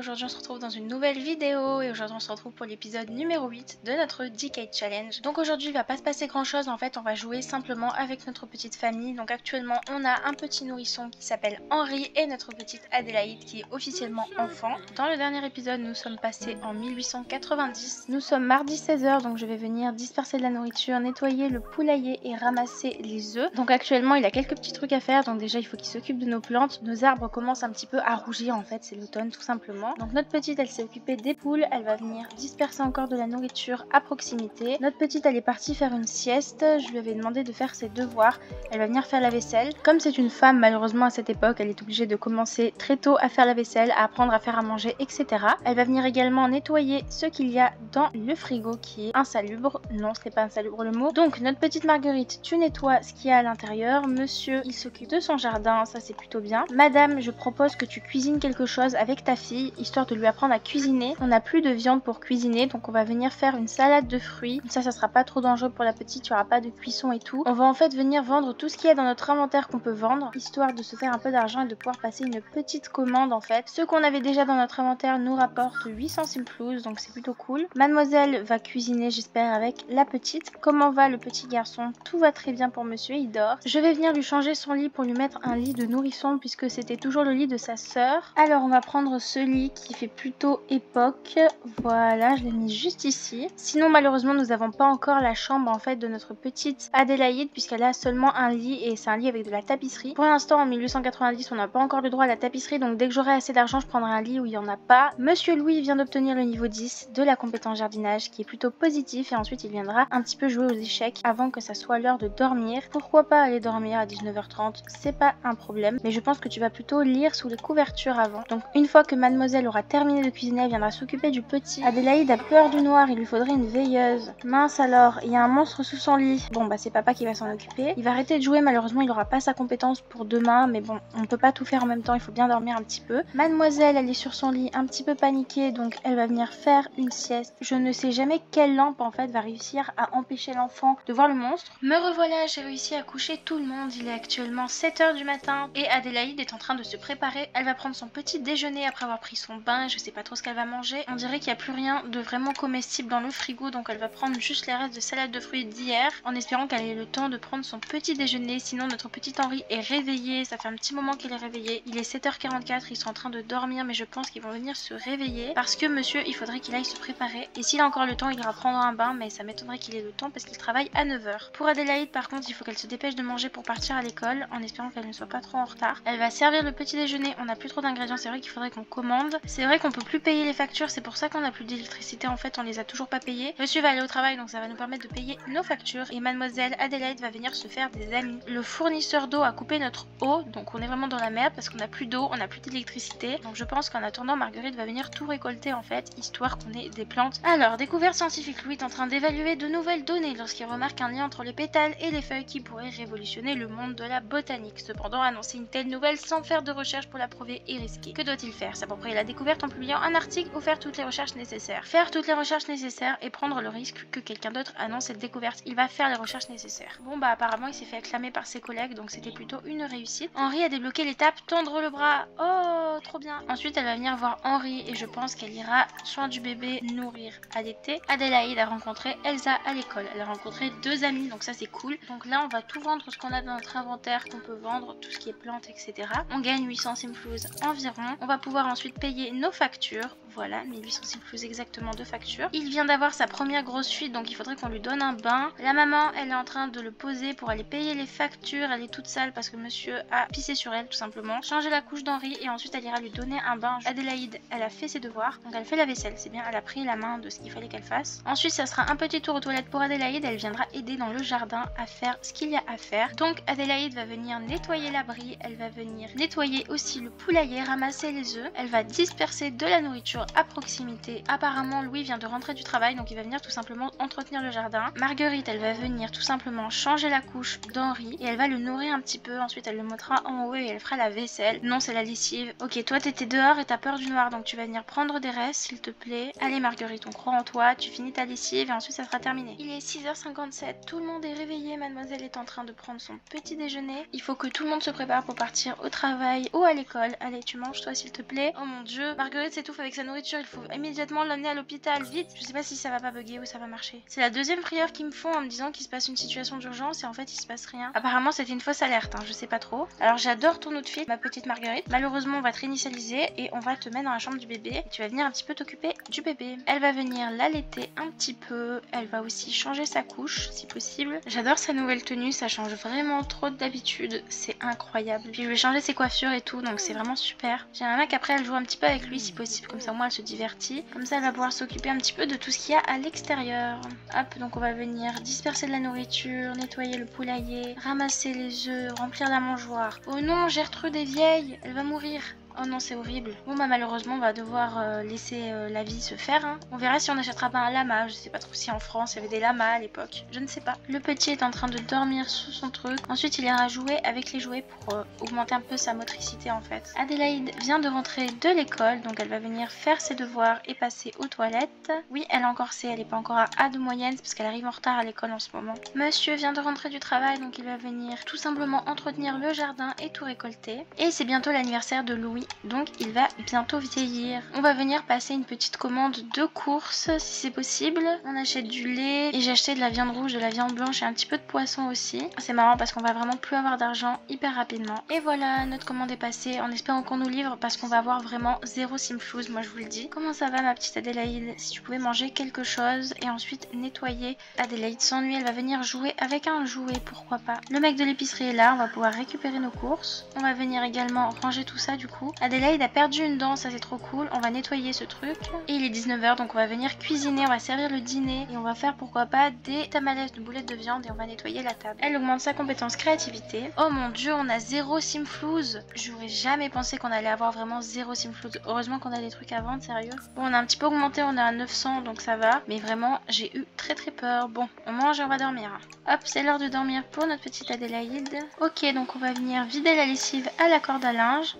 aujourd'hui on se retrouve dans une nouvelle vidéo et aujourd'hui on se retrouve pour l'épisode numéro 8 de notre Decade Challenge. Donc aujourd'hui il va pas se passer grand chose, en fait on va jouer simplement avec notre petite famille. Donc actuellement on a un petit nourrisson qui s'appelle Henri et notre petite Adélaïde qui est officiellement enfant. Dans le dernier épisode nous sommes passés en 1890. Nous sommes mardi 16h, donc je vais venir disperser de la nourriture, nettoyer le poulailler et ramasser les œufs. Donc actuellement il a quelques petits trucs à faire, donc déjà il faut qu'il s'occupe de nos plantes. Nos arbres commencent un petit peu à rougir, en fait c'est l'automne tout simplement. Donc notre petite elle s'est occupée des poules, elle va venir disperser encore de la nourriture à proximité. Notre petite elle est partie faire une sieste, je lui avais demandé de faire ses devoirs, elle va venir faire la vaisselle. Comme c'est une femme malheureusement à cette époque, elle est obligée de commencer très tôt à faire la vaisselle, à apprendre à faire à manger, etc. Elle va venir également nettoyer ce qu'il y a dans le frigo qui est insalubre. Non, ce n'est pas insalubre le mot. Donc notre petite Marguerite, tu nettoies ce qu'il y a à l'intérieur. Monsieur, il s'occupe de son jardin, ça c'est plutôt bien. Madame, je propose que tu cuisines quelque chose avec ta fille, histoire de lui apprendre à cuisiner. On n'a plus de viande pour cuisiner, donc on va venir faire une salade de fruits. Ça sera pas trop dangereux pour la petite, il n'y aura pas de cuisson et tout. On va en fait venir vendre tout ce qu'il y a dans notre inventaire qu'on peut vendre, histoire de se faire un peu d'argent et de pouvoir passer une petite commande en fait. Ce qu'on avait déjà dans notre inventaire nous rapporte 800 simplouz, donc c'est plutôt cool. Mademoiselle va cuisiner, j'espère, avec la petite. Comment va le petit garçon? Tout va très bien pour monsieur, il dort. Je vais venir lui changer son lit pour lui mettre un lit de nourrisson puisque c'était toujours le lit de sa sœur. Alors on va prendre ce lit qui fait plutôt époque. Voilà, je l'ai mis juste ici. Sinon malheureusement nous n'avons pas encore la chambre en fait de notre petite Adélaïde puisqu'elle a seulement un lit et c'est un lit avec de la tapisserie. Pour l'instant en 1890 on n'a pas encore le droit à la tapisserie, donc dès que j'aurai assez d'argent je prendrai un lit où il n'y en a pas. Monsieur Louis vient d'obtenir le niveau 10 de la compétence jardinage qui est plutôt positif et ensuite il viendra un petit peu jouer aux échecs avant que ça soit l'heure de dormir. Pourquoi pas aller dormir à 19h30, c'est pas un problème, mais je pense que tu vas plutôt lire sous les couvertures avant. Donc une fois que mademoiselle aura terminé de cuisiner, elle viendra s'occuper du petit. Adélaïde a peur du noir, il lui faudrait une veilleuse. Mince alors, il y a un monstre sous son lit. Bon bah c'est papa qui va s'en occuper. Il va arrêter de jouer, malheureusement il aura pas sa compétence pour demain, mais bon on peut pas tout faire en même temps, il faut bien dormir un petit peu. Mademoiselle elle est sur son lit un petit peu paniquée, donc elle va venir faire une sieste. Je ne sais jamais quelle lampe en fait va réussir à empêcher l'enfant de voir le monstre. Me revoilà, j'ai réussi à coucher tout le monde. Il est actuellement 7h du matin et Adélaïde est en train de se préparer. Elle va prendre son petit déjeuner après avoir pris son bain. Je sais pas trop ce qu'elle va manger. On dirait qu'il n'y a plus rien de vraiment comestible dans le frigo, donc elle va prendre juste les restes de salade de fruits d'hier en espérant qu'elle ait le temps de prendre son petit déjeuner. Sinon notre petit Henri est réveillé, ça fait un petit moment qu'il est réveillé. Il est 7h44, ils sont en train de dormir mais je pense qu'ils vont venir se réveiller parce que monsieur il faudrait qu'il aille se préparer et s'il a encore le temps il ira prendre un bain, mais ça m'étonnerait qu'il ait le temps parce qu'il travaille à 9h. Pour Adélaïde par contre il faut qu'elle se dépêche de manger pour partir à l'école en espérant qu'elle ne soit pas trop en retard. Elle va servir le petit déjeuner, on n'a plus trop d'ingrédients, c'est vrai qu'il faudrait qu'on commande. C'est vrai qu'on peut plus payer les factures, c'est pour ça qu'on n'a plus d'électricité en fait, on les a toujours pas payées. Monsieur va aller au travail donc ça va nous permettre de payer nos factures et mademoiselle Adélaïde va venir se faire des amis. Le fournisseur d'eau a coupé notre eau, donc on est vraiment dans la merde parce qu'on n'a plus d'eau, on n'a plus d'électricité. Donc je pense qu'en attendant Marguerite va venir tout récolter en fait, histoire qu'on ait des plantes. Alors découverte scientifique, Louis est en train d'évaluer de nouvelles données lorsqu'il remarque un lien entre les pétales et les feuilles qui pourrait révolutionner le monde de la botanique. Cependant, annoncer une telle nouvelle sans faire de recherche pour la prouver est risqué. Que doit-il faire? S'approprier la découverte en publiant un article ou faire toutes les recherches nécessaires? Faire toutes les recherches nécessaires et prendre le risque que quelqu'un d'autre annonce cette découverte. Il va faire les recherches nécessaires. Bon bah apparemment il s'est fait acclamer par ses collègues, donc c'était plutôt une réussite. Henri a débloqué l'étape tendre le bras. Oh trop bien. Ensuite elle va venir voir Henri et je pense qu'elle ira soin du bébé, nourrir, allaiter. Adélaïde a rencontré Elsa à l'école. Elle a rencontré deux amis, donc ça c'est cool. Donc là on va tout vendre ce qu'on a dans notre inventaire, qu'on peut vendre, tout ce qui est plantes, etc. On gagne 800 simplouz environ. On va pouvoir ensuite payer nos factures. Voilà, 1800 simplouz exactement de factures. Il vient d'avoir sa première grosse fuite, donc il faudrait qu'on lui donne un bain. La maman, elle est en train de le poser pour aller payer les factures. Elle est toute sale parce que monsieur a pissé sur elle tout simplement. Changer la couche d'Henri et ensuite elle ira lui donner un bain. Adélaïde, elle a fait ses devoirs, donc elle fait la vaisselle, c'est bien, elle a pris la main de ce qu'il fallait qu'elle fasse. Ensuite ça sera un petit tour aux toilettes pour Adélaïde, elle viendra aider dans le jardin à faire ce qu'il y a à faire. Donc Adélaïde va venir nettoyer l'abri, elle va venir nettoyer aussi le poulailler, ramasser les œufs, elle va disperser de la nourriture nourriture à proximité. Apparemment Louis vient de rentrer du travail, donc il va venir tout simplement entretenir le jardin. Marguerite, elle va venir tout simplement changer la couche d'Henri et elle va le nourrir un petit peu. Ensuite elle le montrera en haut et elle fera la vaisselle. Non, c'est la lessive. Ok, toi t'étais dehors et t'as peur du noir, donc tu vas venir prendre des restes s'il te plaît. Allez Marguerite, on croit en toi, tu finis ta lessive et ensuite ça sera terminé. Il est 6h57, tout le monde est réveillé, mademoiselle est en train de prendre son petit déjeuner. Il faut que tout le monde se prépare pour partir au travail ou à l'école. Allez, tu manges toi s'il te plaît. Oh mon dieu, Marguerite s'étouffe avec sa nourriture, il faut immédiatement l'emmener à l'hôpital, vite. Je sais pas si ça va pas bugger ou ça va marcher. C'est la deuxième prière qu'ils me font en me disant qu'il se passe une situation d'urgence et en fait il se passe rien. Apparemment c'était une fausse alerte, hein, je sais pas trop. Alors j'adore ton outfit, ma petite Marguerite. Malheureusement on va te réinitialiser et on va te mettre dans la chambre du bébé. Et tu vas venir un petit peu t'occuper du bébé. Elle va venir l'allaiter un petit peu. Elle va aussi changer sa couche si possible. J'adore sa nouvelle tenue, ça change vraiment trop d'habitude. C'est incroyable. Puis je vais changer ses coiffures et tout, donc c'est vraiment super. J'aimerais qu'après elle joue un petit peu avec lui si possible, comme ça au moins elle se divertit. Comme ça elle va pouvoir s'occuper un petit peu de tout ce qu'il y a à l'extérieur. Hop, donc on va venir disperser de la nourriture, nettoyer le poulailler, ramasser les œufs, remplir la mangeoire. Oh non, Gertrude est vieille, elle va mourir. Oh non, c'est horrible. Bon bah malheureusement on va devoir laisser la vie se faire, hein. On verra si on achètera pas un lama. Je sais pas trop si en France il y avait des lamas à l'époque. Je ne sais pas. Le petit est en train de dormir sous son truc. Ensuite il ira jouer avec les jouets pour augmenter un peu sa motricité en fait. Adélaïde vient de rentrer de l'école, donc elle va venir faire ses devoirs et passer aux toilettes. Oui, elle a encore C, elle est pas encore à A de moyenne parce qu'elle arrive en retard à l'école en ce moment. Monsieur vient de rentrer du travail, donc il va venir tout simplement entretenir le jardin et tout récolter. Et c'est bientôt l'anniversaire de Louis, donc il va bientôt vieillir. On va venir passer une petite commande de courses si c'est possible. On achète du lait et j'ai acheté de la viande rouge, de la viande blanche et un petit peu de poisson aussi. C'est marrant parce qu'on va vraiment plus avoir d'argent hyper rapidement. Et voilà, notre commande est passée en espérant qu'on nous livre parce qu'on va avoir vraiment zéro simflouz, moi je vous le dis. Comment ça va ma petite Adélaïde? Si tu pouvais manger quelque chose et ensuite nettoyer. Adélaïde s'ennuie, elle va venir jouer avec un jouet, pourquoi pas. Le mec de l'épicerie est là, on va pouvoir récupérer nos courses. On va venir également ranger tout ça du coup. Adélaïde a perdu une dent, ça c'est trop cool. On va nettoyer ce truc. Et il est 19h, donc on va venir cuisiner, on va servir le dîner. Et on va faire pourquoi pas des tamales de boulettes de viande et on va nettoyer la table. Elle augmente sa compétence créativité. Oh mon dieu, on a zéro simflouz. J'aurais jamais pensé qu'on allait avoir vraiment zéro simflouz. Heureusement qu'on a des trucs à vendre, sérieux. Bon, on a un petit peu augmenté, on est à 900, donc ça va. Mais vraiment, j'ai eu très peur. Bon, on mange et on va dormir. Hop, c'est l'heure de dormir pour notre petite Adélaïde. Ok, donc on va venir vider la lessive à la corde à linge.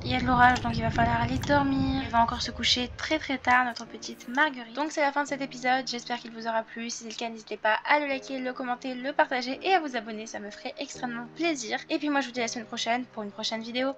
Il y a de l'orage, donc il va falloir aller dormir. Il va encore se coucher très tard, notre petite Marguerite. Donc c'est la fin de cet épisode, j'espère qu'il vous aura plu. Si c'est le cas, n'hésitez pas à le liker, le commenter, le partager et à vous abonner, ça me ferait extrêmement plaisir. Et puis moi je vous dis à la semaine prochaine pour une prochaine vidéo.